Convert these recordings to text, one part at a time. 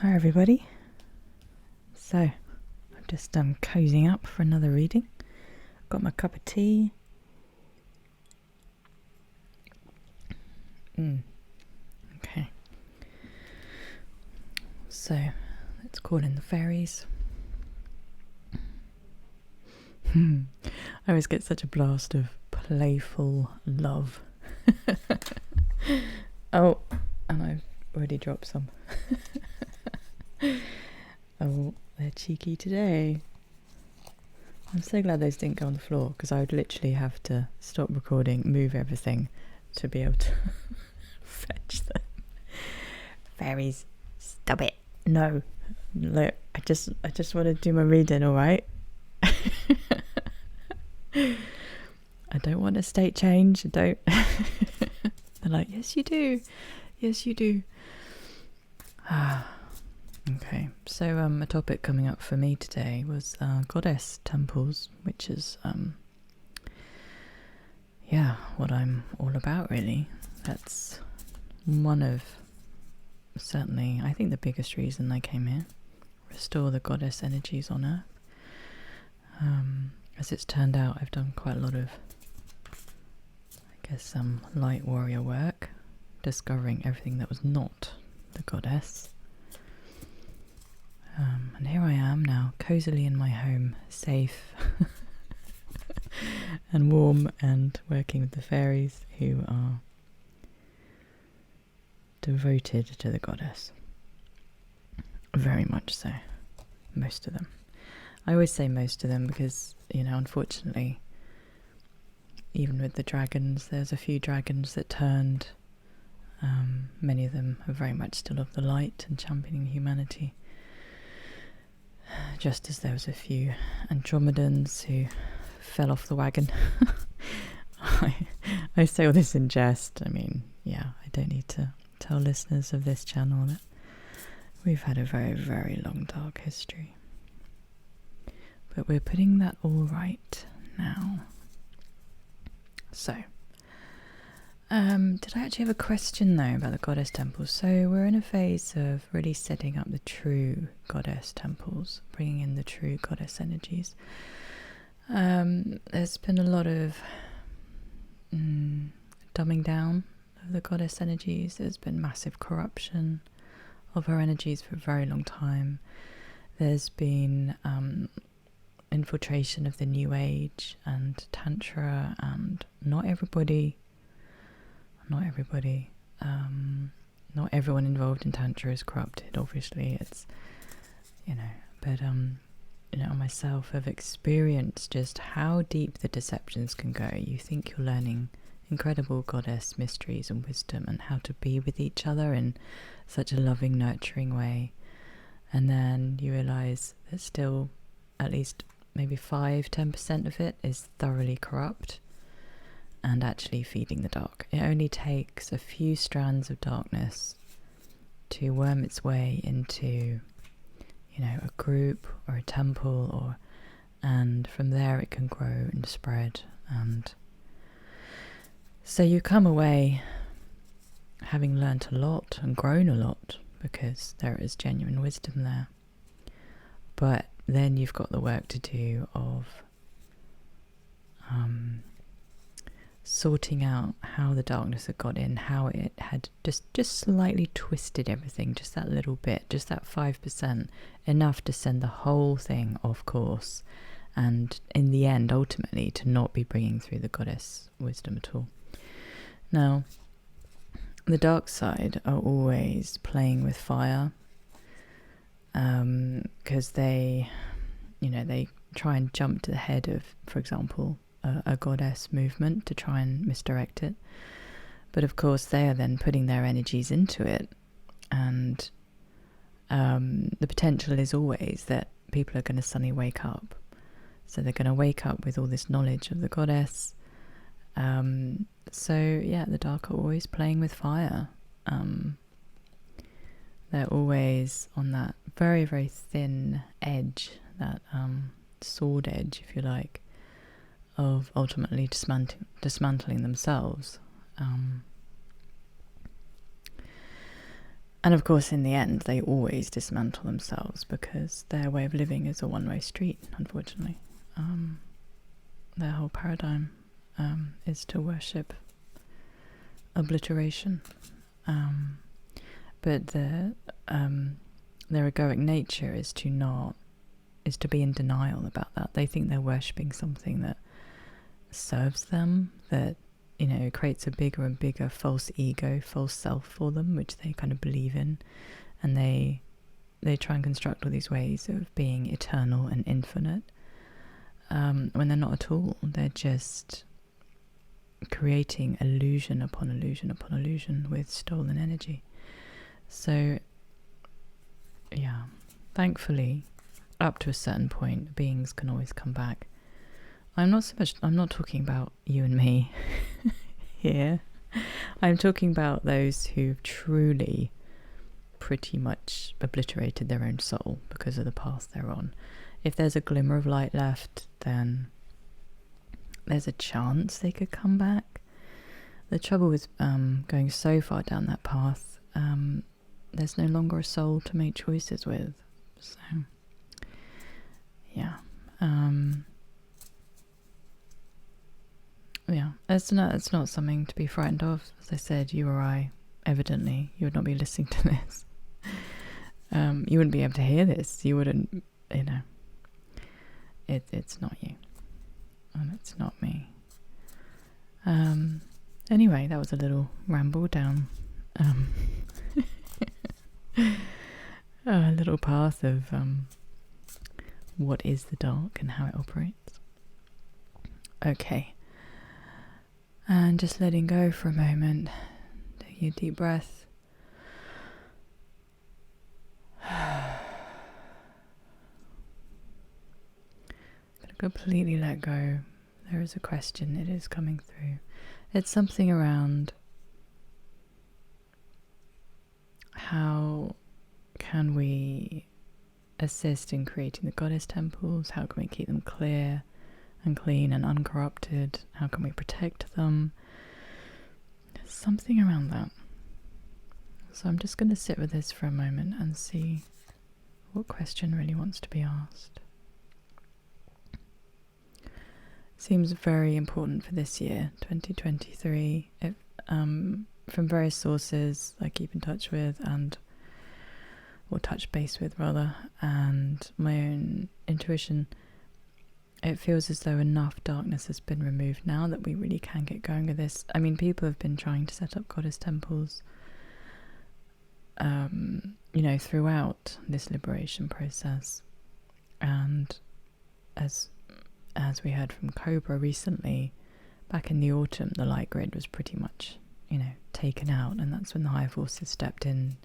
Hi everybody. So, I'm just cozying up for another reading. Got my cup of tea. Okay. So, let's call in the Faeries. I always get such a blast of playful love. Oh, and I've already dropped some. Oh, they're cheeky today. I'm so glad those didn't go on the floor, because I would literally have to stop recording, move everything to be able to fetch them. Fairies, stop it. No. Look, I just want to do my reading, alright? I don't want a state change. I don't. They're like, yes you do. Yes you do. Okay, so a topic coming up for me today was goddess temples, which is what I'm all about, really. That's one of, certainly, I think the biggest reason I came here. Restore the goddess energies on earth. As it's turned out, I've done quite a lot of, light warrior work, discovering everything that was not the goddess. And here I am now, cozily in my home, safe and warm, and working with the fairies who are devoted to the goddess. Very much so. Most of them. I always say most of them because, unfortunately, even with the dragons, there's a few dragons that turned. Many of them are very much still of the light and championing humanity. Just as there was a few Andromedans who fell off the wagon. I say all this in jest. I mean, I don't need to tell listeners of this channel that we've had a very, very long dark history. But we're putting that all right now. So, did I actually have a question though about the goddess temples? So we're in a phase of really setting up the true goddess temples, bringing in the true goddess energies. There's been a lot of dumbing down of the goddess energies. There's been massive corruption of her energies for a very long time. There's been infiltration of the New Age and Tantra, and not everyone involved in Tantra is corrupted, obviously. It's, but myself have experienced just how deep the deceptions can go. You think you're learning incredible goddess mysteries and wisdom and how to be with each other in such a loving, nurturing way, and then you realise that still at least maybe 5-10% of it is thoroughly corrupt and actually feeding the dark. It only takes a few strands of darkness to worm its way into, a group or a temple, and from there it can grow and spread. And so you come away having learnt a lot and grown a lot, because there is genuine wisdom there. But then you've got the work to do of sorting out how the darkness had got in, how it had just slightly twisted everything, just that little bit, just that 5%, enough to send the whole thing off course, and in the end, ultimately, to not be bringing through the goddess wisdom at all. Now, the dark side are always playing with fire, because they try and jump to the head of, for example, a goddess movement to try and misdirect it. But of course they are then putting their energies into it, and the potential is always that people are going to suddenly wake up. So they're going to wake up with all this knowledge of the goddess. The dark are always playing with fire. They're always on that very, very thin edge, that sword edge, if you like, of ultimately dismantling themselves. And of course, in the end, they always dismantle themselves because their way of living is a one-way street, unfortunately. Their whole paradigm is to worship obliteration. But their egoic nature is to be in denial about that. They think they're worshipping something that serves them, that creates a bigger and bigger false ego, false self for them, which they kind of believe in, and they try and construct all these ways of being eternal and infinite, when they're not at all. They're just creating illusion upon illusion upon illusion with stolen energy. So yeah, thankfully, up to a certain point, beings can always come back. I'm not talking about you and me here. I'm talking about those who've truly pretty much obliterated their own soul because of the path they're on. If there's a glimmer of light left, then there's a chance they could come back. The trouble with going so far down that path, there's no longer a soul to make choices with. So, yeah. Yeah, it's not something to be frightened of. As I said, you or I, evidently, you would not be listening to this. You wouldn't be able to hear this. You wouldn't, It's not you. And it's not me. Anyway, that was a little ramble down a little path of what is the dark and how it operates. Okay. And just letting go for a moment. Taking a deep breath. Gonna completely let go. There is a question, it is coming through. It's something around how can we assist in creating the goddess temples? How can we keep them clear and clean and uncorrupted? How can we protect them? Something around that. So I'm just going to sit with this for a moment and see what question really wants to be asked. Seems very important for this year, 2023. From various sources I keep in touch with or touch base with rather, and my own intuition, it feels as though enough darkness has been removed now that we really can get going with this. I mean, people have been trying to set up goddess temples, throughout this liberation process. And as we heard from Cobra recently, back in the autumn, the light grid was pretty much, taken out, and that's when the higher forces stepped in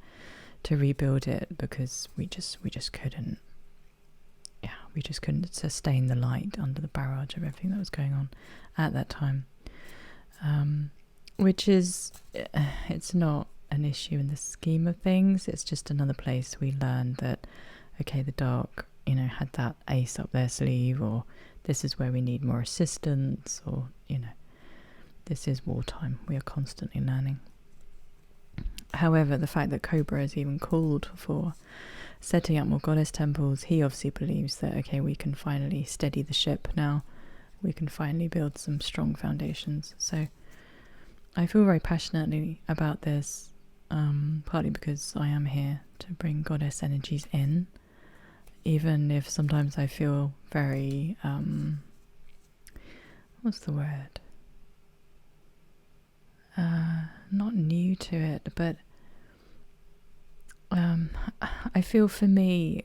to rebuild it, because we just couldn't. Yeah, we just couldn't sustain the light under the barrage of everything that was going on at that time. Which is, it's not an issue in the scheme of things. It's just another place we learned that, okay, the dark, had that ace up their sleeve, or this is where we need more assistance, or, this is wartime. We are constantly learning. However, the fact that Cobra has even called for setting up more goddess temples, he obviously believes that, okay, we can finally steady the ship now. We can finally build some strong foundations. So I feel very passionately about this, partly because I am here to bring goddess energies in, even if sometimes I feel very, what's the word? Not new to it, but I feel for me,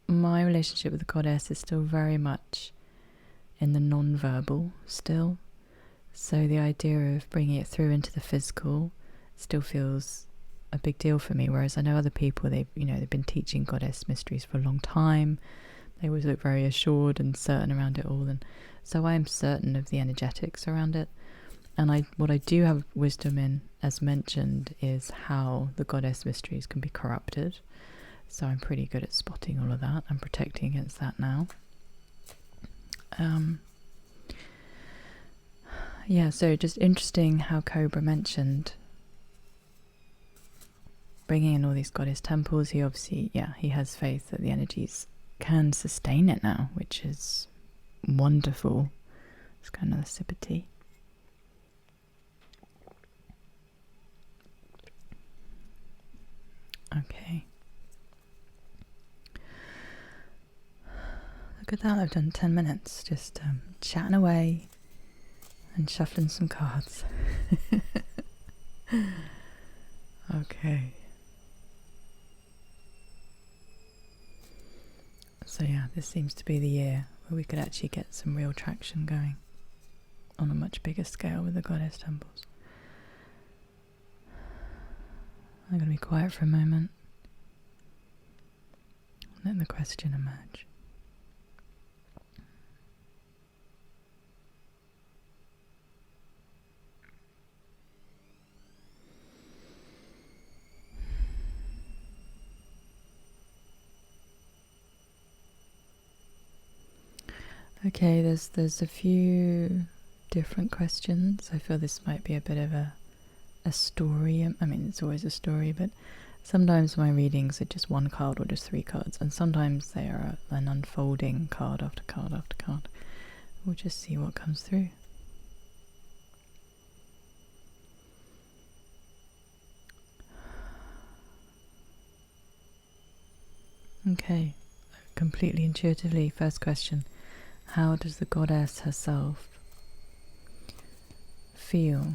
my relationship with the goddess is still very much in the non-verbal still. So the idea of bringing it through into the physical still feels a big deal for me. Whereas I know other people, they've been teaching goddess mysteries for a long time. They always look very assured and certain around it all. And so I am certain of the energetics around it. And what I do have wisdom in, as mentioned, is how the goddess mysteries can be corrupted. So I'm pretty good at spotting all of that and protecting against that now. So just interesting how Cobra mentioned bringing in all these goddess temples, he obviously, he has faith that the energies can sustain it now, which is wonderful. Let's go another sip of tea. Okay. Look at that, I've done 10 minutes just chatting away and shuffling some cards. Okay. So yeah, this seems to be the year where we could actually get some real traction going on a much bigger scale with the goddess temples. I'm going to be quiet for a moment. Let the question emerge. Okay, there's a few different questions. I feel this might be a bit of a story. I mean, it's always a story, but sometimes my readings are just one card or just 3 cards, and sometimes they are an unfolding card after card after card. We'll just see what comes through. Okay, completely intuitively, first question. How does the goddess herself feel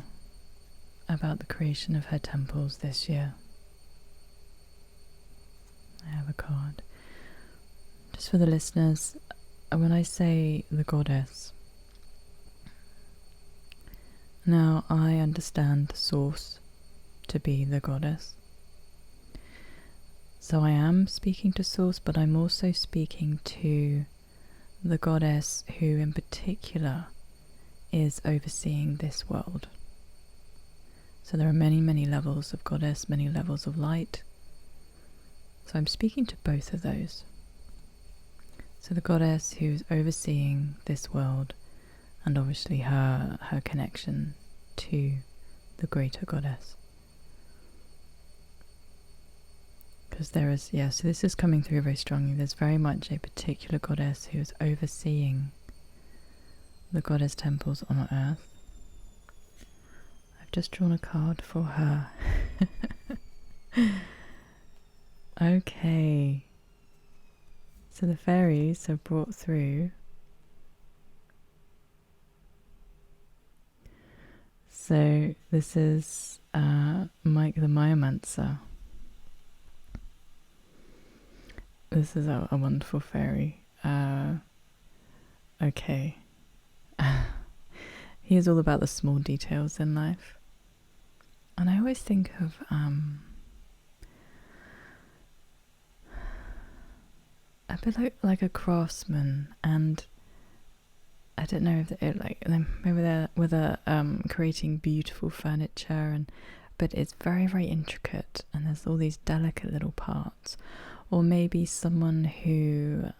about the creation of her temples this year? I have a card. Just for the listeners, when I say the goddess, now I understand the source to be the goddess. So I am speaking to source, but I'm also speaking to the goddess who in particular is overseeing this world. So there are many, many levels of goddess, many levels of light. So I'm speaking to both of those. So the goddess who's overseeing this world, and obviously her connection to the greater goddess. Because there is, so this is coming through very strongly. There's very much a particular goddess who is overseeing the goddess temples on earth. I've just drawn a card for her. Okay. So the fairies have brought through. So this is Mike the Myomancer. This is a wonderful fairy. Okay. He is all about the small details in life. And I always think of a bit like a craftsman, and I don't know if maybe they're creating beautiful furniture, but it's very, very intricate, and there's all these delicate little parts. Or maybe someone who,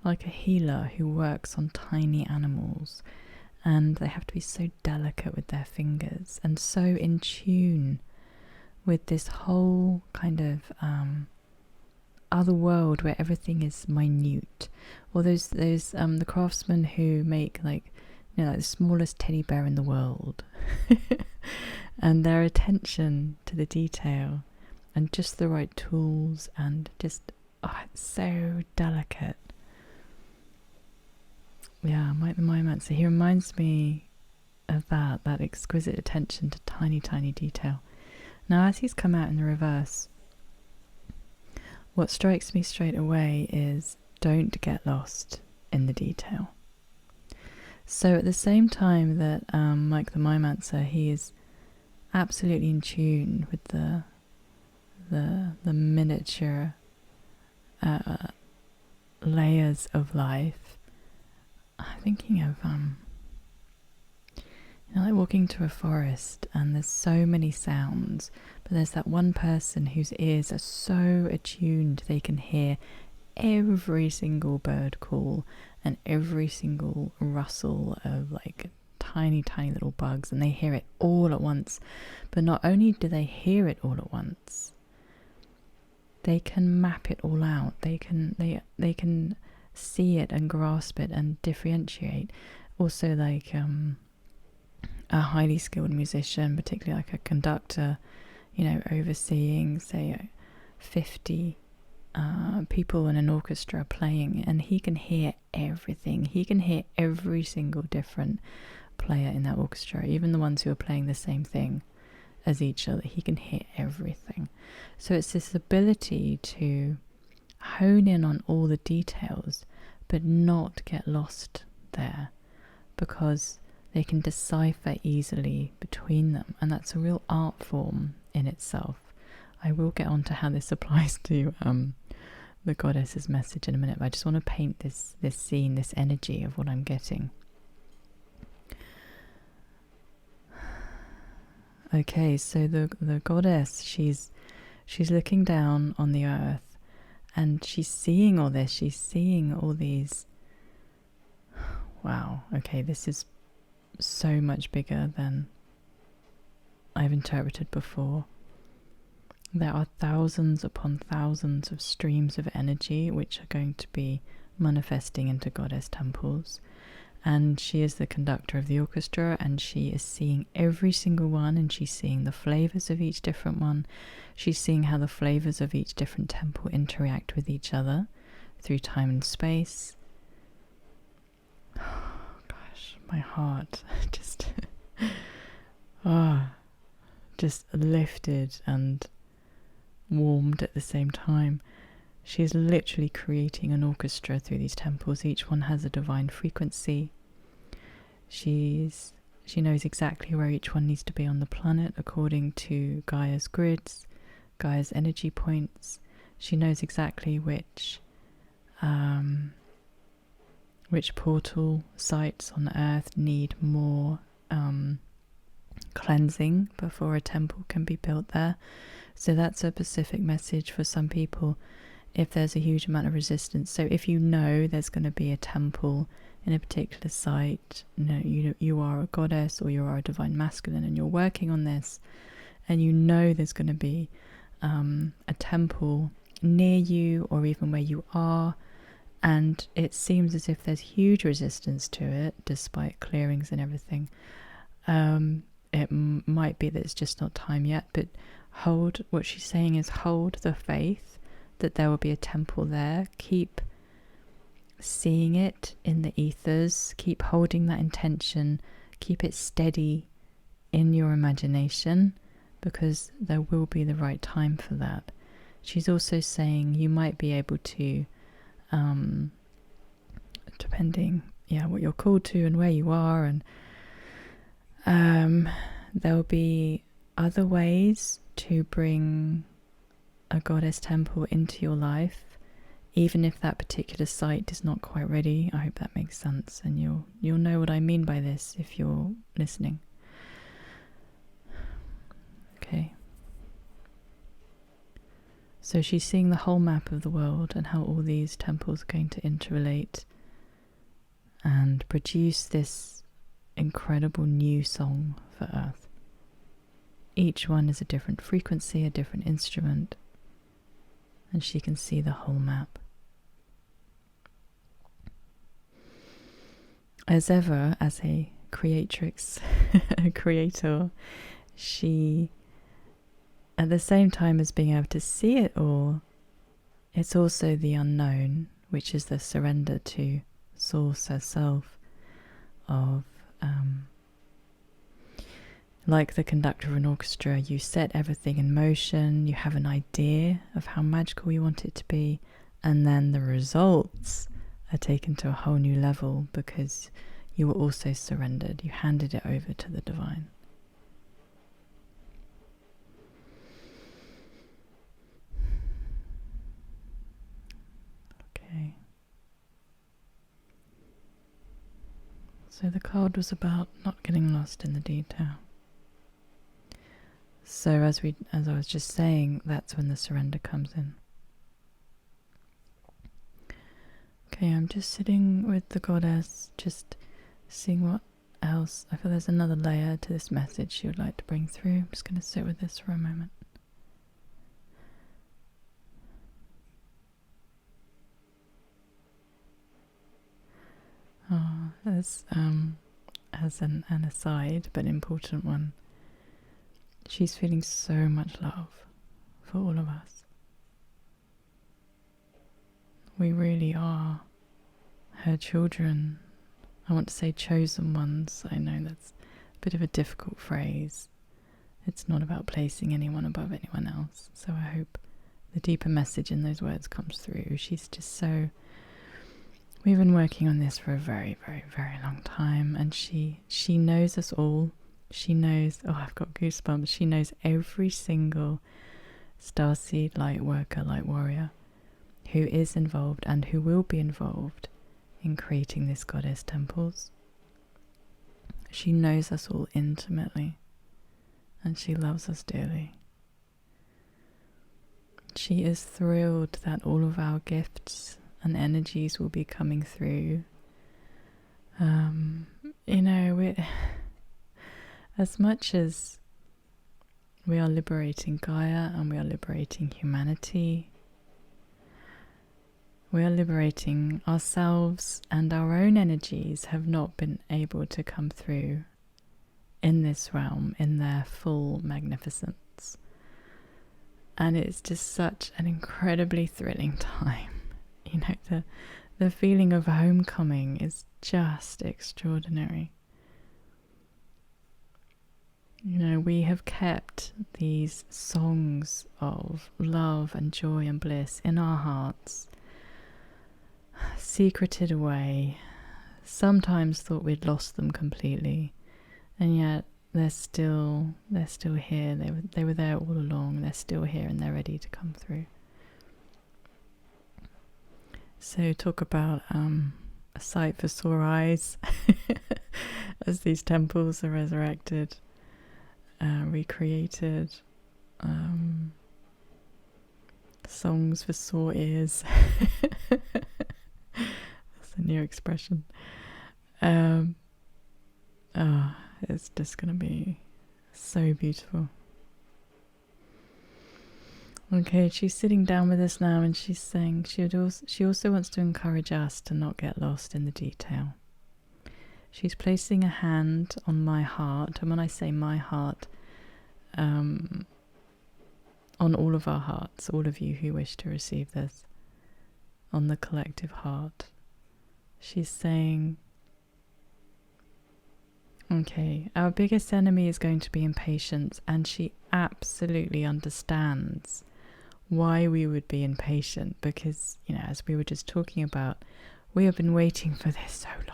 like a healer who works on tiny animals, and they have to be so delicate with their fingers and so in tune with this whole kind of other world where everything is minute. Or those the craftsmen who make like the smallest teddy bear in the world, and their attention to the detail. And just the right tools, and just, it's so delicate. Yeah, Mike the Myomancer, he reminds me of that exquisite attention to tiny, tiny detail. Now, as he's come out in the reverse, what strikes me straight away is don't get lost in the detail. So at the same time that Mike the Myomancer, he is absolutely in tune with the miniature layers of life. I'm thinking of like walking to a forest, and there's so many sounds, but there's that one person whose ears are so attuned they can hear every single bird call and every single rustle of like tiny, tiny little bugs, and they hear it all at once. But not only do they hear it all at once, they can map it all out. They can see it and grasp it and differentiate. Also, like a highly skilled musician, particularly like a conductor, overseeing, say, 50 people in an orchestra playing, and he can hear everything. He can hear every single different player in that orchestra, even the ones who are playing the same thing as each other. He can hear everything. So it's this ability to hone in on all the details, but not get lost there, because they can decipher easily between them, and that's a real art form in itself. I will get on to how this applies to the goddess's message in a minute, but I just want to paint this scene, this energy of what I'm getting. Okay, so the goddess, she's looking down on the earth, and she's seeing all this. She's seeing all these. Wow. Okay, this is so much bigger than I've interpreted before. There are thousands upon thousands of streams of energy which are going to be manifesting into goddess temples. And she is the conductor of the orchestra, and she is seeing every single one, and she's seeing the flavors of each different one. She's seeing how the flavors of each different temple interact with each other through time and space. Oh, gosh, my heart just just lifted and warmed at the same time. She's literally creating an orchestra through these temples. Each one has a divine frequency. She knows exactly where each one needs to be on the planet according to Gaia's grids, Gaia's energy points. She knows exactly which portal sites on Earth need more cleansing before a temple can be built there. So that's a specific message for some people. If there's a huge amount of resistance, so if you know there's going to be a temple in a particular site, you are a goddess or you are a divine masculine and you're working on this, and you know there's going to be a temple near you or even where you are, and it seems as if there's huge resistance to it despite clearings and everything, it might be that it's just not time yet, but what she's saying is hold the faith that there will be a temple there. Keep seeing it in the ethers. Keep holding that intention. Keep it steady in your imagination, because there will be the right time for that. She's also saying you might be able to, depending, what you're called to and where you are, and there'll be other ways to bring a goddess temple into your life, even if that particular site is not quite ready. I hope that makes sense, and you'll know what I mean by this if you're listening. Okay. So she's seeing the whole map of the world and how all these temples are going to interrelate and produce this incredible new song for Earth. Each one is a different frequency, a different instrument, and she can see the whole map. As ever, as a creatrix, a creator, she, at the same time as being able to see it all, it's also the unknown, which is the surrender to Source herself, of like the conductor of an orchestra, you set everything in motion, you have an idea of how magical you want it to be, and then the results are taken to a whole new level because you were also surrendered. You handed it over to the divine. Okay. So the card was about not getting lost in the detail. So as I was just saying, that's when the surrender comes in. Okay, I'm just sitting with the goddess, just seeing what else. I feel there's another layer to this message she would like to bring through. I'm just going to sit with this for a moment. Oh, as an aside, but an important one, she's feeling so much love for all of us. We really are her children. I want to say chosen ones. I know that's a bit of a difficult phrase. It's not about placing anyone above anyone else. So I hope the deeper message in those words comes through. She's just so... We've been working on this for a very, very, very long time, and she knows us all. She knows... Oh, I've got goosebumps. She knows every single starseed, light worker, light warrior who is involved and who will be involved in creating this goddess temples. She knows us all intimately, and she loves us dearly. She is thrilled that all of our gifts and energies will be coming through. As much as we are liberating Gaia and we are liberating humanity, we are liberating ourselves, and our own energies have not been able to come through in this realm in their full magnificence. And it's just such an incredibly thrilling time. The feeling of homecoming is just extraordinary. We have kept these songs of love and joy and bliss in our hearts, secreted away, sometimes thought we'd lost them completely, and yet they're still here. They were there all along. They're still here, and they're ready to come through. So talk about a sight for sore eyes as these temples are resurrected, recreated, songs for sore ears. That's a new expression. It's just going to be so beautiful. Okay, she's sitting down with us now, and she's saying she also wants to encourage us to not get lost in the detail. She's placing a hand on my heart, and when I say my heart, on all of our hearts, all of you who wish to receive this, on the collective heart. She's saying, okay, our biggest enemy is going to be impatience, and she absolutely understands why we would be impatient, because, as we were just talking about, we have been waiting for this so long.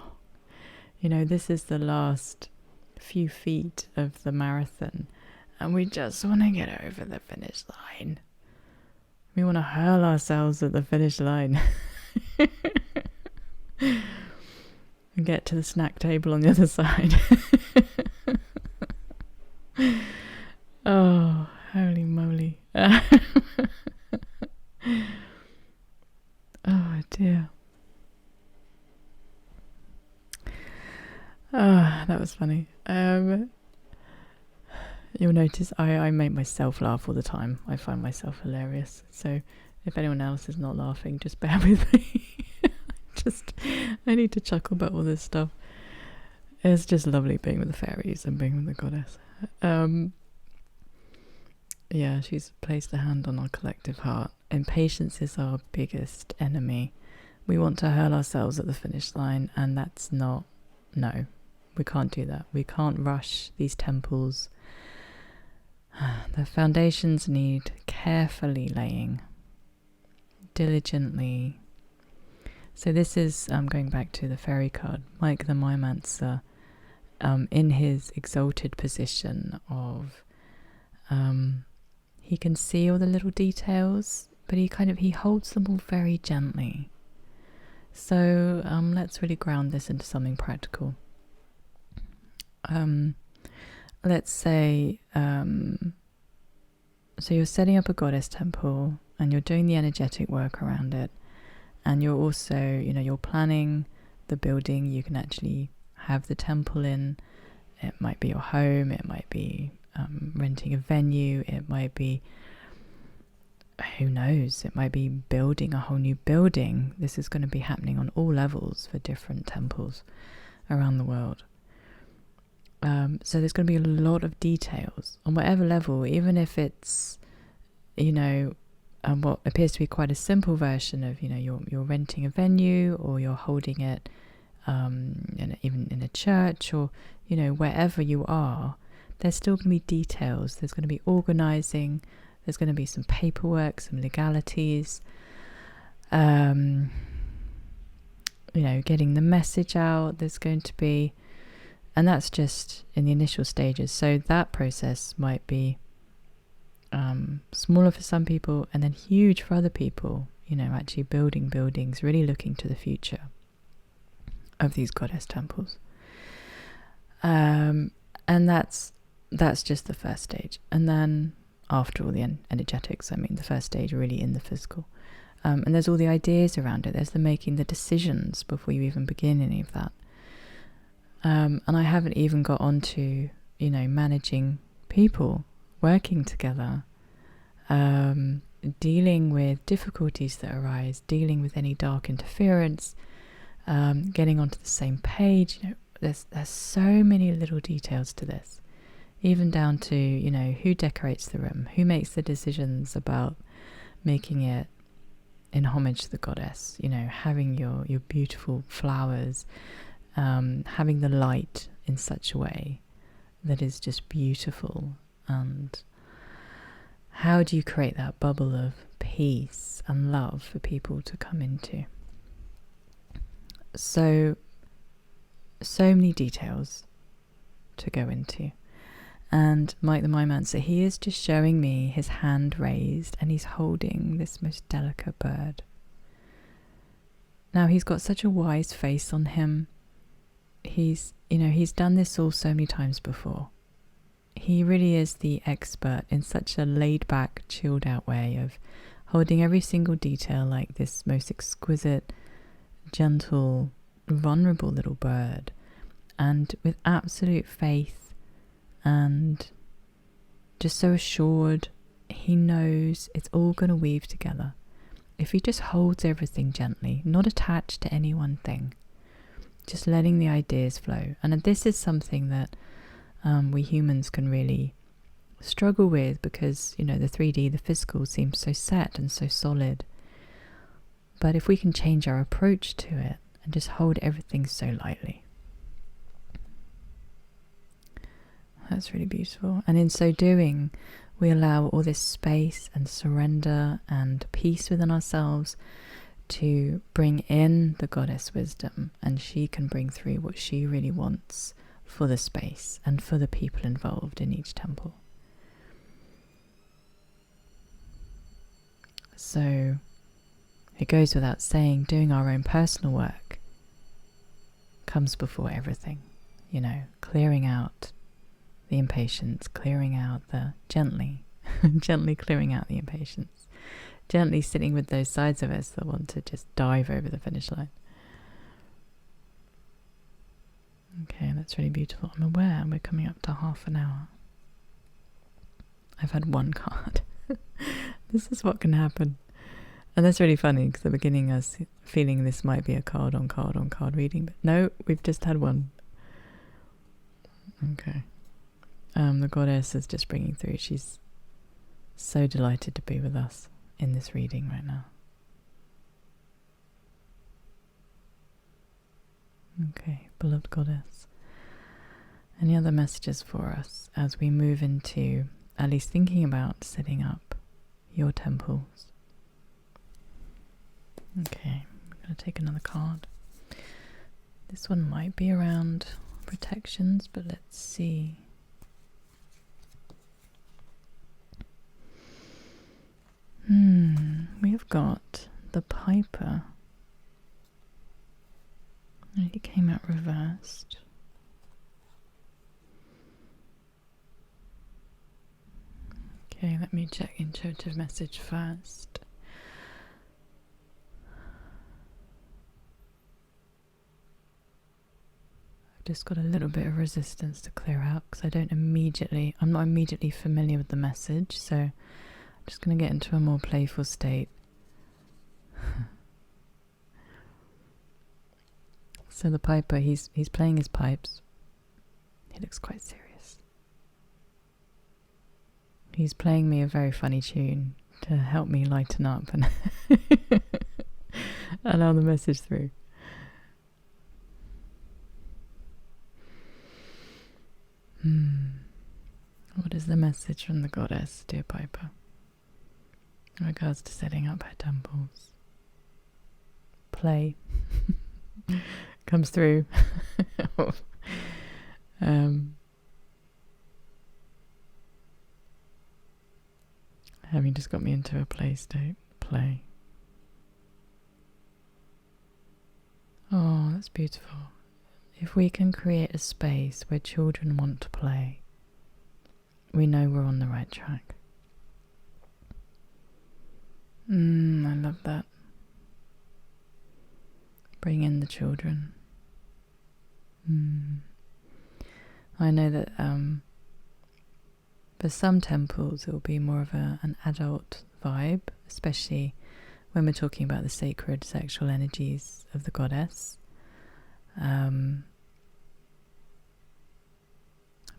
This is the last few feet of the marathon, and we just want to get over the finish line. We want to hurl ourselves at the finish line and get to the snack table on the other side. Oh, holy moly. Oh dear. Oh, that was funny. You'll notice I make myself laugh all the time. I find myself hilarious. So if anyone else is not laughing, just bear with me. I need to chuckle about all this stuff. It's just lovely being with the fairies and being with the goddess. Yeah, she's placed a hand on our collective heart. Impatience is our biggest enemy. We want to hurl ourselves at the finish line, and that's not... No, we can't do that. We can't rush these temples. The foundations need carefully laying, diligently. So this is going back to the fairy card. Mike the Mimeancer, in his exalted position of... he can see all the little details, but he holds them all very gently. So let's really ground this into something practical. Let's say, so you're setting up a goddess temple and you're doing the energetic work around it, and you're also, you're planning the building. You can actually have the temple in. It might be your home, it might be renting a venue, it might be, who knows, it might be building a whole new building. This is going to be happening on all levels for different temples around the world. So there's going to be a lot of details on whatever level, even if it's, what appears to be quite a simple version of, you're renting a venue, or you're holding it even in a church, or, wherever you are. There's still going to be details. There's going to be organizing. There's going to be some paperwork, some legalities, getting the message out. There's going to be, and that's just in the initial stages. So that process might be smaller for some people and then huge for other people, actually building buildings, really looking to the future of these goddess temples. And that's just the first stage. And then after all the energetics, the first stage really in the physical. And there's all the ideas around it. There's the making the decisions before you even begin any of that. And I haven't even got onto, managing people, working together, dealing with difficulties that arise, dealing with any dark interference, getting onto the same page. There's so many little details to this, even down to, who decorates the room, who makes the decisions about making it in homage to the goddess, having your beautiful flowers, having the light in such a way that is just beautiful. And how do you create that bubble of peace and love for people to come into? So many details to go into. And Mike the Mimeancer, he is just showing me his hand raised, and he's holding this most delicate bird. Now, he's got such a wise face on him. He's done this all so many times before. He really is the expert in such a laid-back, chilled-out way of holding every single detail like this most exquisite, gentle, vulnerable little bird, and with absolute faith and just so assured. He knows it's all going to weave together if he just holds everything gently, not attached to any one thing, just letting the ideas flow. And this is something that we humans can really struggle with, because the 3D, the physical, seems so set and so solid. But if we can change our approach to it and just hold everything so lightly, that's really beautiful. And in so doing, we allow all this space and surrender and peace within ourselves to bring in the goddess wisdom, and she can bring through what she really wants for the space and for the people involved in each temple. So it goes without saying, doing our own personal work comes before everything. Clearing out the impatience, clearing out the gently clearing out the impatience, gently sitting with those sides of us that want to just dive over the finish line. Okay, that's really beautiful. I'm aware we're coming up to half an hour. I've had one card. This is what can happen. And that's really funny, because at the beginning I was feeling this might be a card on card on card reading, but no, we've just had one. Okay. The goddess is just bringing through. She's so delighted to be with us in this reading right now. Okay, beloved goddess. Any other messages for us as we move into at least thinking about setting up your temples? Okay, I'm going to take another card. This one might be around protections, but let's see. We've got the Piper. It came out reversed. Okay, let me check intuitive message first. Just got a little bit of resistance to clear out because I'm not immediately familiar with the message, so I'm just going to get into a more playful state. So the piper, he's playing his pipes. He looks quite serious. He's playing me a very funny tune to help me lighten up and allow the message through. What is the message from the goddess, dear Piper, in regards to setting up her temples? Play comes through. Having just got me into a play state. Play. Oh, that's beautiful. If we can create a space where children want to play, we know we're on the right track. I love that. Bring in the children. I know that for some temples it will be more of an adult vibe, especially when we're talking about the sacred sexual energies of the goddess.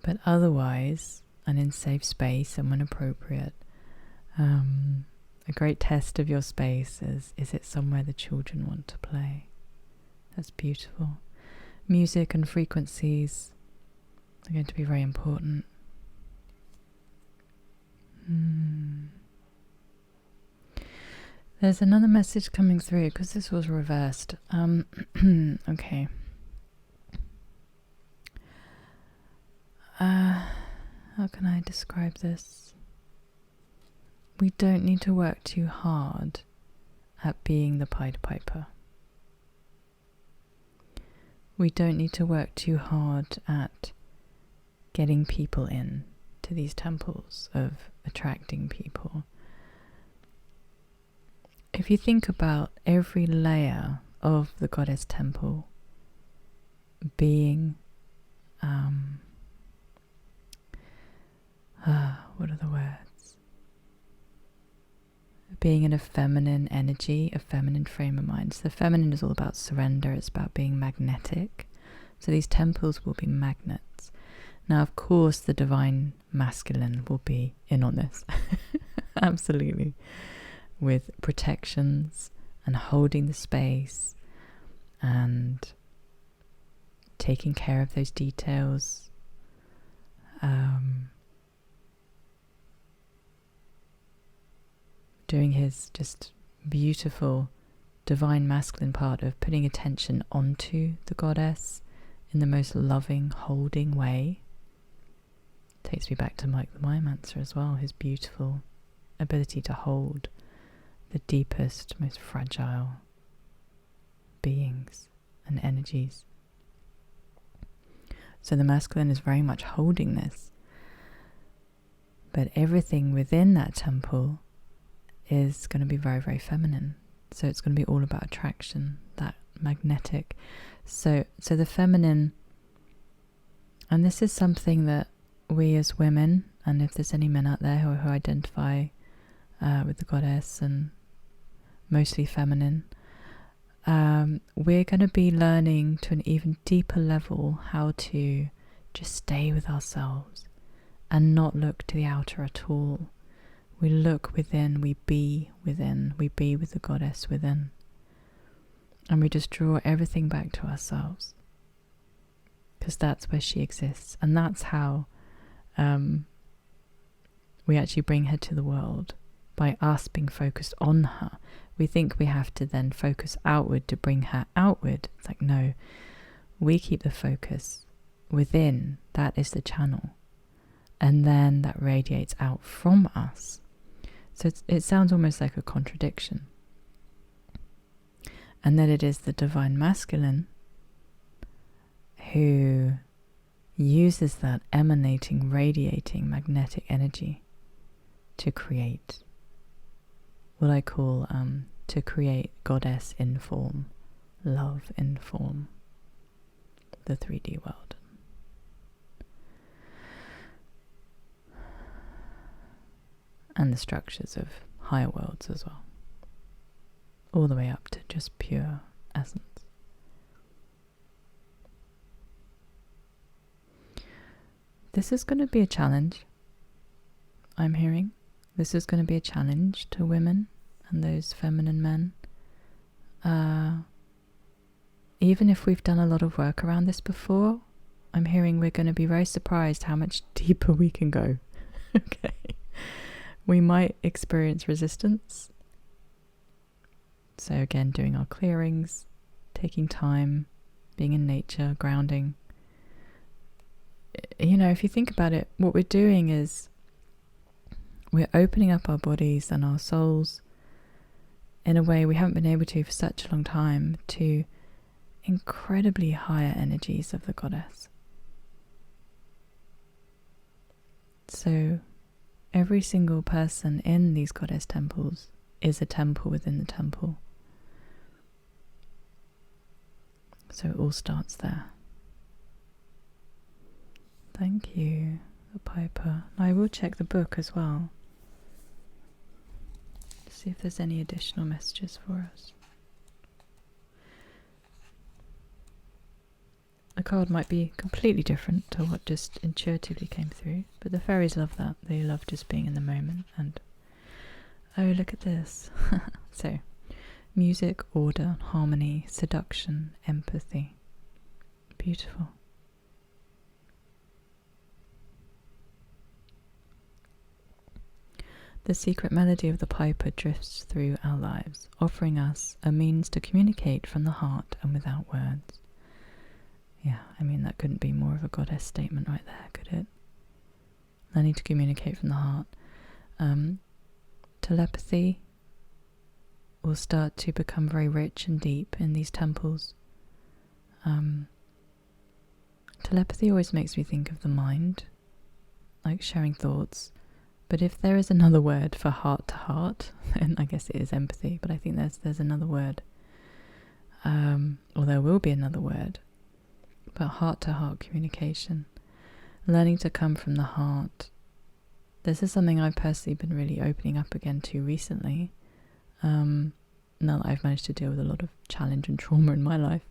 But otherwise, and in safe space and when appropriate, a great test of your space is it somewhere the children want to play? That's beautiful. Music and frequencies are going to be very important. There's another message coming through because this was reversed. Okay. How can I describe this? We don't need to work too hard at being the Pied Piper. We don't need to work too hard at getting people in to these temples, of attracting people. If you think about every layer of the goddess temple being what are the words? Being in a feminine energy, a feminine frame of mind. So the feminine is all about surrender, it's about being magnetic. So these temples will be magnets. Now, of course, the divine masculine will be in on this. Absolutely. With protections and holding the space and taking care of those details. Doing his just beautiful divine masculine part of putting attention onto the goddess in the most loving, holding way. Takes me back to Mike the Myomancer as well, his beautiful ability to hold the deepest, most fragile beings and energies. So the masculine is very much holding this. But everything within that temple is going to be very, very feminine. So it's going to be all about attraction, that magnetic. So the feminine, and this is something that we as women, and if there's any men out there who identify with the goddess and mostly feminine, we're going to be learning to an even deeper level how to just stay with ourselves and not look to the outer at all. We look within, we be within, we be with the goddess within. And we just draw everything back to ourselves. Because that's where she exists. And that's how we actually bring her to the world. By us being focused on her. We think we have to then focus outward to bring her outward. It's like, no, we keep the focus within. That is the channel. And then that radiates out from us. So it sounds almost like a contradiction. And then it is the divine masculine who uses that emanating, radiating magnetic energy to create what I call to create goddess in form, love in form. the 3D world. And the structures of higher worlds as well. All the way up to just pure essence. This is going to be a challenge, I'm hearing. This is going to be a challenge to women and those feminine men. Even if we've done a lot of work around this before, I'm hearing we're going to be very surprised how much deeper we can go. Okay. We might experience resistance. So again, doing our clearings, taking time, being in nature, grounding. You know, if you think about it, what we're doing is we're opening up our bodies and our souls in a way we haven't been able to for such a long time to incredibly higher energies of the goddess. So every single person in these goddess temples is a temple within the temple. So it all starts there. Thank you, the Piper. I will check the book as well. See if there's any additional messages for us. The card might be completely different to what just intuitively came through, but the fairies love that. They love just being in the moment. And oh, look at this. So, music, order, harmony, seduction, empathy. Beautiful. The secret melody of the piper drifts through our lives, offering us a means to communicate from the heart and without words. Yeah, I mean, that couldn't be more of a goddess statement right there, could it? Learning to communicate from the heart. Telepathy will start to become very rich and deep in these temples. Telepathy always makes me think of the mind, like sharing thoughts. But if there is another word for heart to heart, then I guess it is empathy, but I think there's another word. Or there will be another word. But heart to heart communication. Learning to come from the heart. This is something I've personally been really opening up again to recently. Now that I've managed to deal with a lot of challenge and trauma in my life.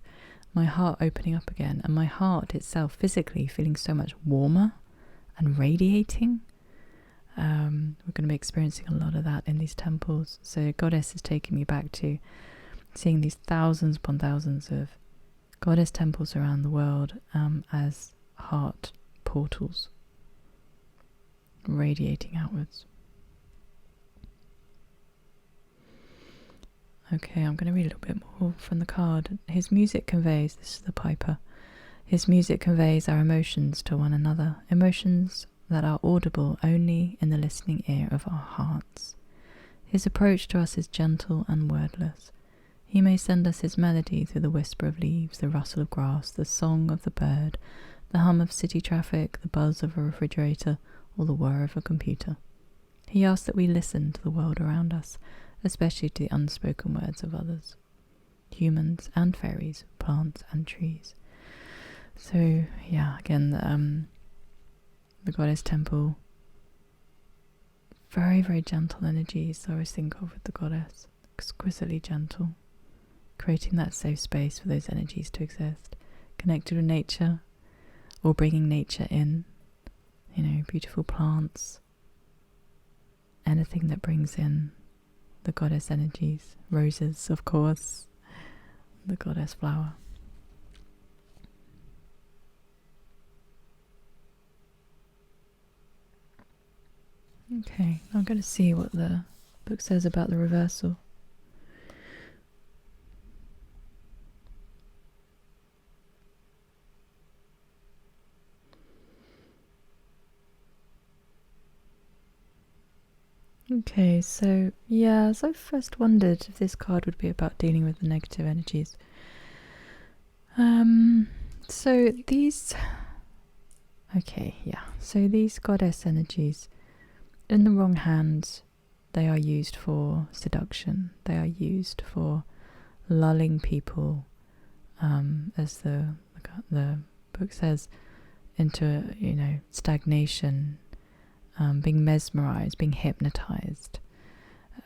My heart opening up again, and my heart itself physically feeling so much warmer and radiating. We're going to be experiencing a lot of that in these temples. So Goddess is taking me back to seeing these thousands upon thousands of Goddess temples around the world as heart portals, radiating outwards. Okay, I'm going to read a little bit more from the card. His music conveys, this is the piper, his music conveys our emotions to one another, emotions that are audible only in the listening ear of our hearts. His approach to us is gentle and wordless. He may send us his melody through the whisper of leaves, the rustle of grass, the song of the bird, the hum of city traffic, the buzz of a refrigerator, or the whir of a computer. He asks that we listen to the world around us, especially to the unspoken words of others, humans and fairies, plants and trees. So, yeah, again, the Goddess Temple, very, very gentle energies I always think of with the Goddess, exquisitely gentle, creating that safe space for those energies to exist, connected with nature, or bringing nature in, beautiful plants, anything that brings in the Goddess energies, roses, of course, the Goddess flower. Okay, I'm going to see what the book says about the reversal. Okay, so I first wondered if this card would be about dealing with the negative energies. So these goddess energies, in the wrong hands, they are used for seduction. They are used for lulling people, as the the book says, into, stagnation, being mesmerized, being hypnotized.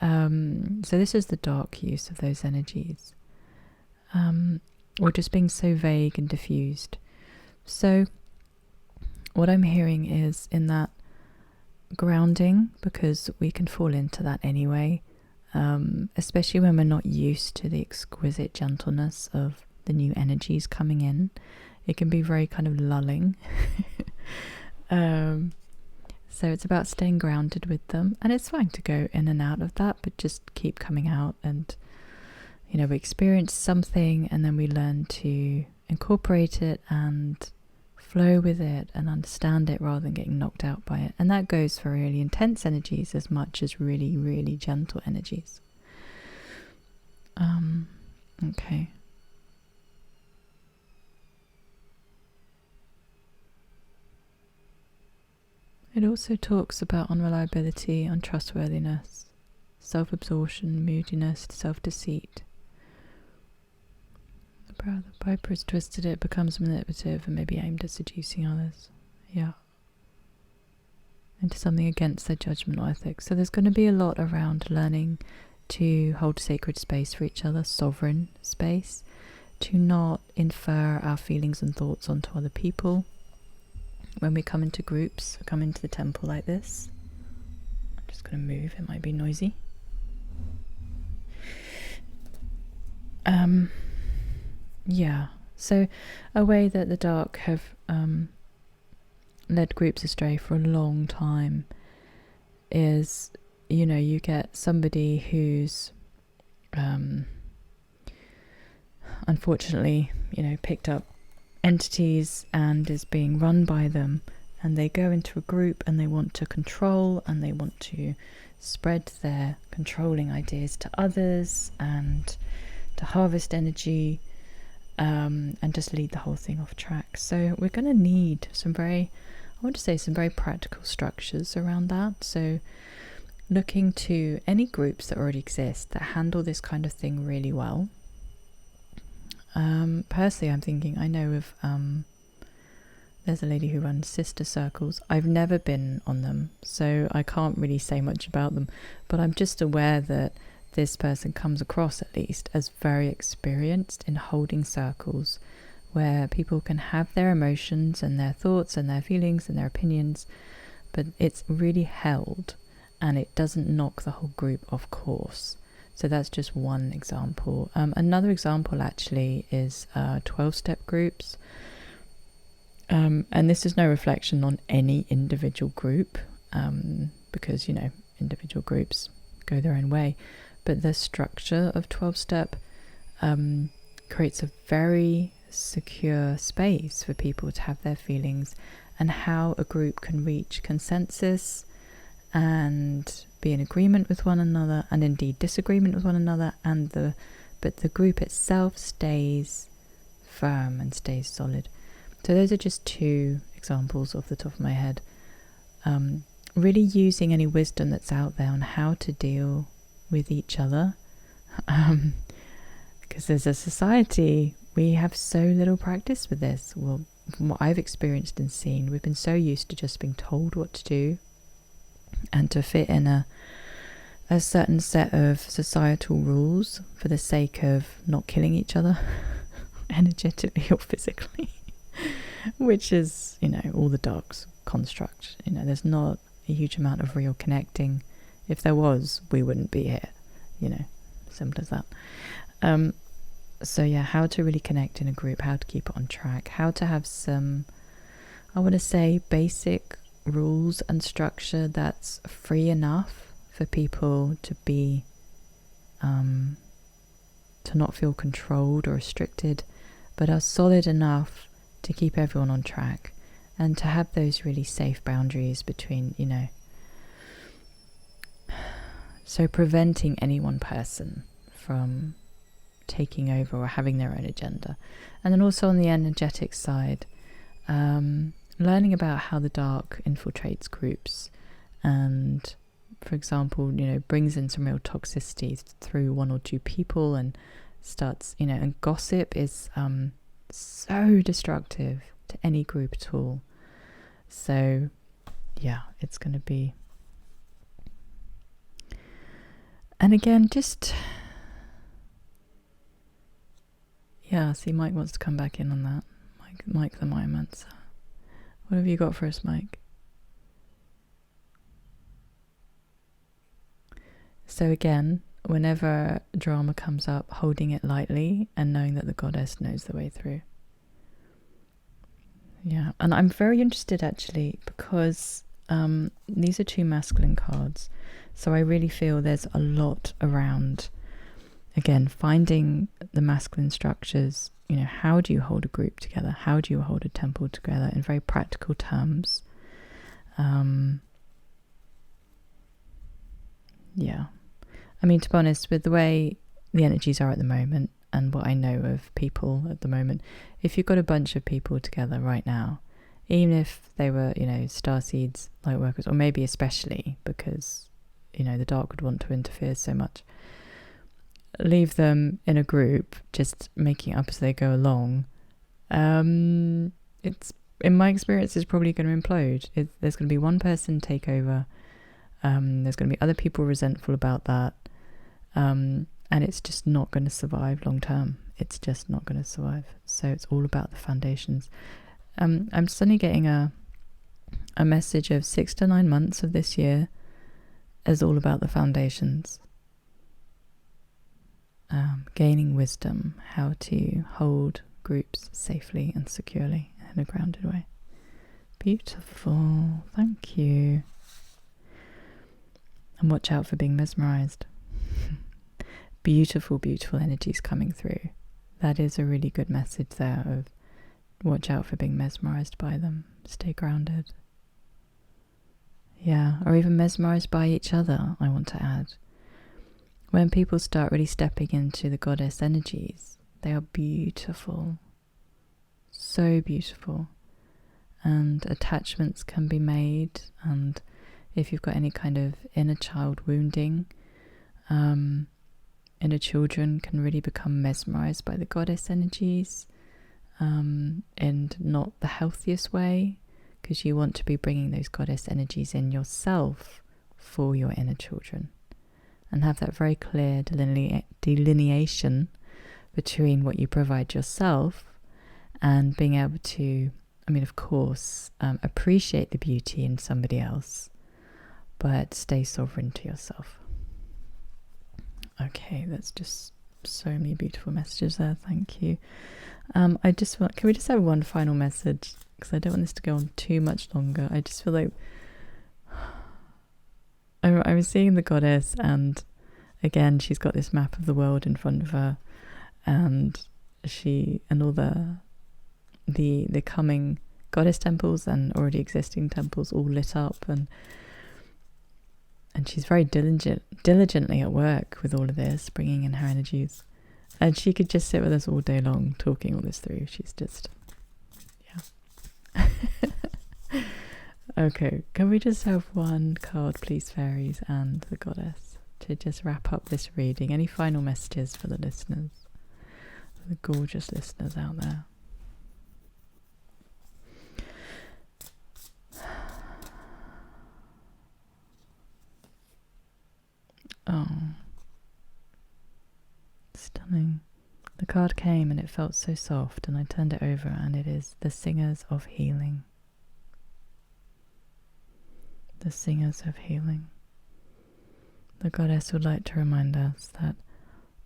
So this is the dark use of those energies, or just being so vague and diffused. So what I'm hearing is in that grounding, because we can fall into that anyway, especially when we're not used to the exquisite gentleness of the new energies coming in. It can be very kind of lulling. So it's about staying grounded with them, and it's fine to go in and out of that, but just keep coming out. And we experience something and then we learn to incorporate it and flow with it and understand it rather than getting knocked out by it. And that goes for really intense energies as much as really, really gentle energies. Okay. It also talks about unreliability, untrustworthiness, self-absorption, moodiness, self-deceit. The brow of the piper is twisted, it becomes manipulative and may be aimed at seducing others. Yeah. Into something against their judgment or ethics. So there's going to be a lot around learning to hold sacred space for each other, sovereign space, to not infer our feelings and thoughts onto other people. When we come into groups, come into the temple like this, I'm just going to move, it might be noisy. Yeah, so a way that the dark have led groups astray for a long time is, you get somebody who's unfortunately, picked up entities and is being run by them, and they go into a group and they want to control and they want to spread their controlling ideas to others and to harvest energy, and just lead the whole thing off track. So we're going to need some very practical structures around that. So looking to any groups that already exist that handle this kind of thing really well. Personally, I'm thinking, I know of, there's a lady who runs sister circles. I've never been on them, so I can't really say much about them, but I'm just aware that this person comes across, at least, as very experienced in holding circles where people can have their emotions and their thoughts and their feelings and their opinions, but it's really held and it doesn't knock the whole group off course. So that's just one example. Another example actually is 12-step groups. And this is no reflection on any individual group, because, individual groups go their own way. But the structure of 12-step creates a very secure space for people to have their feelings, and how a group can reach consensus and be in agreement with one another, and indeed disagreement with one another, but the group itself stays firm and stays solid. So those are just two examples off the top of my head. Really using any wisdom that's out there on how to deal with each other, because as a society we have so little practice with this. Well, from what I've experienced and seen, we've been so used to just being told what to do and to fit in a certain set of societal rules for the sake of not killing each other energetically or physically, which is, all the dark's construct. There's not a huge amount of real connecting. If there was, we wouldn't be here, simple as that. So yeah, how to really connect in a group, how to keep it on track, how to have some, I want to say, basic rules and structure that's free enough for people to be, to not feel controlled or restricted, but are solid enough to keep everyone on track, and to have those really safe boundaries between, so preventing any one person from taking over or having their own agenda. And then also on the energetic side, learning about how the dark infiltrates groups and, for example, brings in some real toxicity through one or two people and starts, and gossip is so destructive to any group at all. So yeah, it's going to be. And again, just, yeah, see, Mike wants to come back in on that. Mike the Myomancer. What have you got for us, Mike? So again, whenever drama comes up, holding it lightly and knowing that the goddess knows the way through. Yeah, and I'm very interested actually because these are 2 masculine cards. So I really feel there's a lot around, again, finding the masculine structures. You know, how do you hold a group together? How do you hold a temple together in very practical terms? Yeah. I mean, to be honest, with the way the energies are at the moment and what I know of people at the moment, if you've got a bunch of people together right now, even if they were, you know, starseeds, light workers, or maybe especially because, you know, the dark would want to interfere so much, leave them in a group, just making it up as they go along. It's, in my experience, it's probably going to implode. There's going to be one person take over. There's going to be other people resentful about that. And it's just not going to survive long term. It's just not going to survive. So it's all about the foundations. I'm suddenly getting a message of 6 to 9 months of this year is all about the foundations. Gaining wisdom, how to hold groups safely and securely in a grounded way. Beautiful. Thank you. And watch out for being mesmerized. Beautiful, beautiful energies coming through. That is a really good message there of watch out for being mesmerized by them. Stay grounded. Yeah, or even mesmerized by each other, I want to add. When people start really stepping into the goddess energies, they are beautiful. So beautiful. And attachments can be made, and if you've got any kind of inner child wounding, inner children can really become mesmerized by the goddess energies, and not the healthiest way, because you want to be bringing those goddess energies in yourself for your inner children and have that very clear delineation between what you provide yourself and being able to, I mean, of course, appreciate the beauty in somebody else, but stay sovereign to yourself. Okay, that's just so many beautiful messages there. Thank you. Can we just have one final message? Because I don't want this to go on too much longer. I just feel like I was seeing the goddess, and again, she's got this map of the world in front of her, and all the coming goddess temples and already existing temples all lit up, and she's very diligently at work with all of this, bringing in her energies. And she could just sit with us all day long, talking all this through. She's just, yeah. Okay, can we just have one card, please, Fairies and the Goddess, to just wrap up this reading? Any final messages for the listeners, the gorgeous listeners out there? Oh, stunning. The card came and it felt so soft, and I turned it over, and it is the Singers of Healing. The Singers of Healing. The Goddess would like to remind us that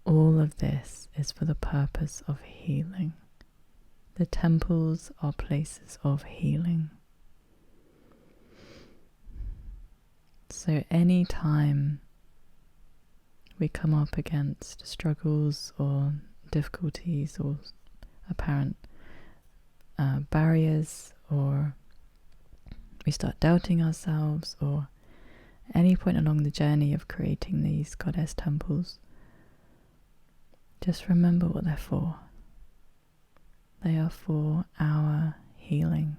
all of this is for the purpose of healing. The temples are places of healing. So any time we come up against struggles or difficulties or apparent barriers, or we start doubting ourselves, or any point along the journey of creating these goddess temples, just remember what they're for. They are for our healing.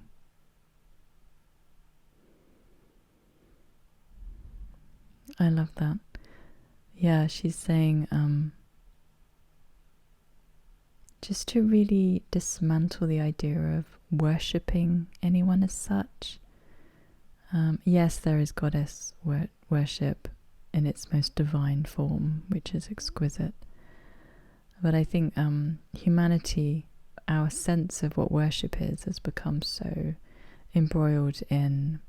I love that. Yeah, she's saying just to really dismantle the idea of worshipping anyone as such. Yes, there is goddess worship in its most divine form, which is exquisite. But I think humanity, our sense of what worship is, has become so embroiled in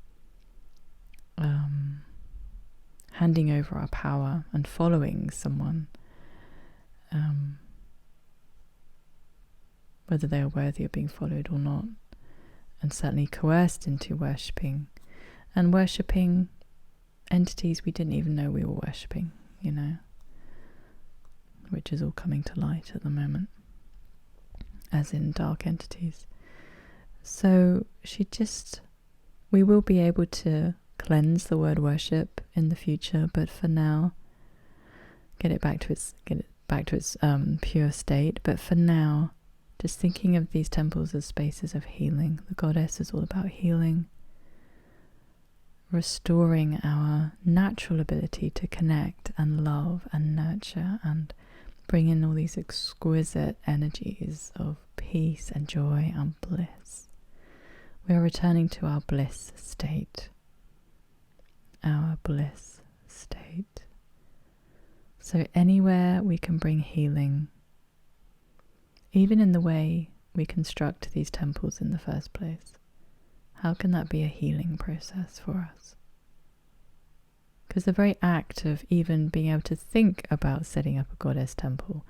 handing over our power and following someone, whether they are worthy of being followed or not, and certainly coerced into worshipping, and worshipping entities we didn't even know we were worshipping, which is all coming to light at the moment, as in dark entities. So we will be able to cleanse the word worship in the future, but for now, get it back to its pure state. But for now, just thinking of these temples as spaces of healing. The goddess is all about healing, restoring our natural ability to connect and love and nurture and bring in all these exquisite energies of peace and joy and bliss. We are returning to our bliss state. Our bliss state. So anywhere we can bring healing, even in the way we construct these temples in the first place, how can that be a healing process for us? Because the very act of even being able to think about setting up a goddess temple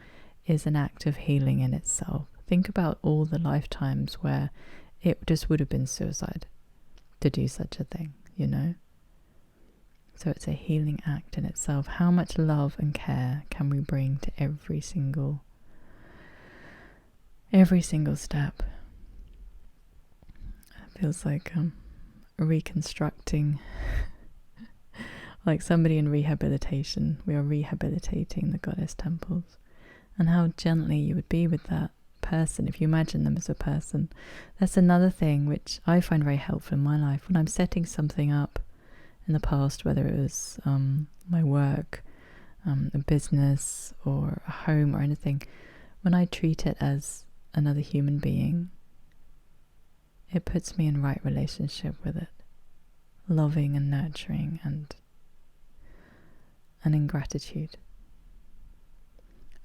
is an act of healing in itself. Think about all the lifetimes where it just would have been suicide to do such a thing, So it's a healing act in itself. How much love and care can we bring to every single step? It feels like reconstructing, like somebody in rehabilitation. We are rehabilitating the goddess temples, and how gently you would be with that person if you imagine them as a person. That's another thing which I find very helpful in my life when I'm setting something up in the past, whether it was my work, a business, or a home, or anything. When I treat it as another human being, it puts me in right relationship with it, loving and nurturing and in gratitude,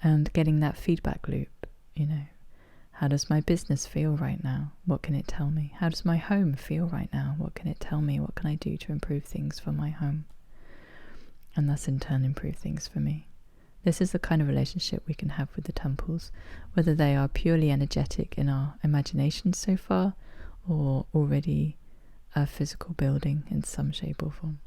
and getting that feedback loop. How does my business feel right now? What can it tell me? How does my home feel right now? What can it tell me? What can I do to improve things for my home? And thus in turn improve things for me. This is the kind of relationship we can have with the temples, whether they are purely energetic in our imagination so far, or already a physical building in some shape or form.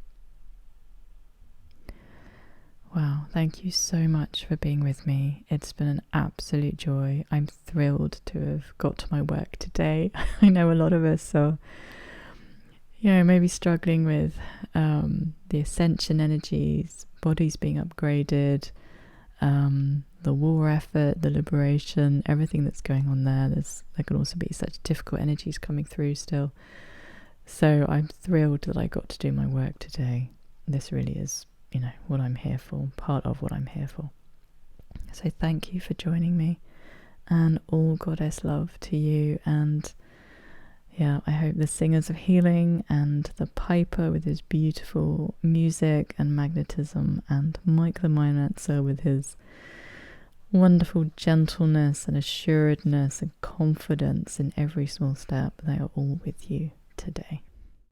Wow, thank you so much for being with me. It's been an absolute joy. I'm thrilled to have got to my work today. I know a lot of us are, maybe struggling with the ascension energies, bodies being upgraded, the war effort, the liberation, everything that's going on there. There can also be such difficult energies coming through still. So I'm thrilled that I got to do my work today. This really is what I'm here for, part of what I'm here for. So thank you for joining me, and all goddess love to you. And I hope the singers of healing and the piper with his beautiful music and magnetism, and Mike the Mindmancer with his wonderful gentleness and assuredness and confidence in every small step, they are all with you today.